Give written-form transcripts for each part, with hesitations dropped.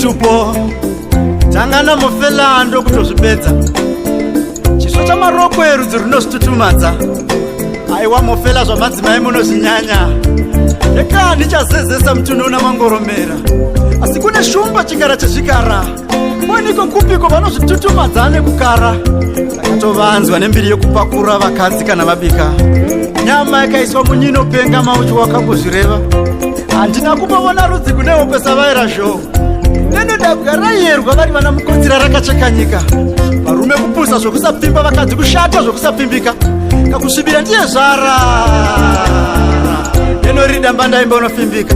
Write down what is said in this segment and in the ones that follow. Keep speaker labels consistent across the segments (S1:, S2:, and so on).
S1: mutupo tangana mufelando kutozvipedza chisvo chamaroko erudzi runositutumadza aiwa mufela zvamadzimai munozvinyanya nekani chazezesa mutunona mangoromera asi kune shumba chikara chezvikara moniko kupiko vanozvitutumadza nekukara takatovanzwa nembiri yekupakura vakadzi kana vabika nyama yakaiswa munyinopenga maucho wakambozvireva handina kumbovona rudzi kuneopesa vaira zvo nenoda kugarayerwa vari vana mukodzira rakacheka nyika varume kupusa zvokusapfimba vakadzi kushata zvokusapimbika kakusvibira ndiye zvara nenorida mbandaimba unofimbika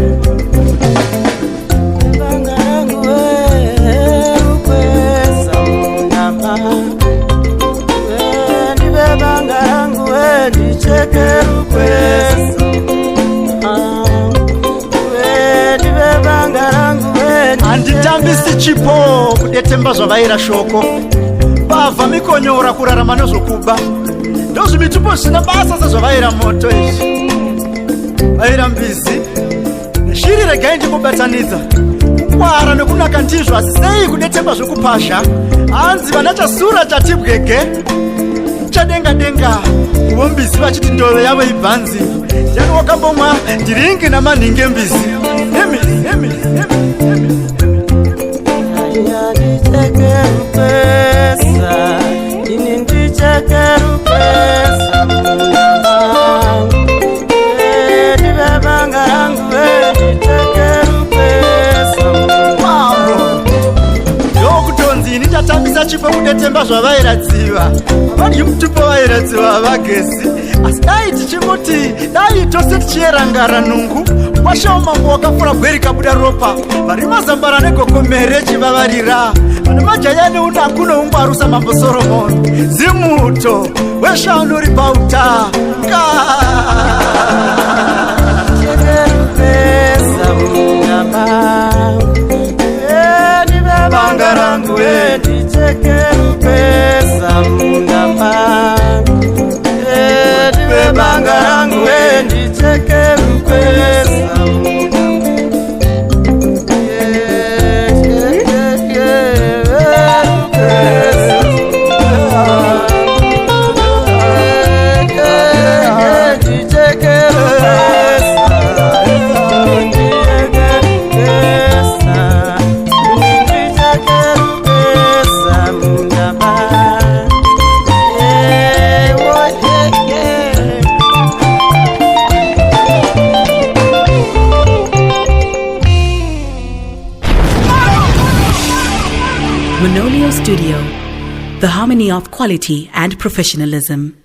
S1: handitambisi chipo kudetemba zvavaira shoko bavha mikonyora kurarama nozvokuba ndozvimitupo zvina basa sezvavaira moto izvi vaira mbizi neshiri regai ndikubatanidza kukwara nekunaka ndizvo asi sei kudetemba zvekupazha hanzi vana chasura chatibwege chadenga denga kuvo mbizi vachiti ndove yavo ibvanzi yani wakambomwa ndiringi namanhingi embizi ndichatambisa chipo kudetemba zvavairadziva havadyi mutupo vairadziva vagesi asi dai tichingoti dai tose tichierangara nungu kwashawo mambo wakafura gweri kabuda ropa vari mazambara negokomere chivavarira vane majaya neunaku neungwarusa mambo soromoni zimuto weshaunori pauta banga rangu ndichekerupesa mundamba banga rangu ndichekerupesa
S2: Manolio Studio, the harmony of quality and professionalism.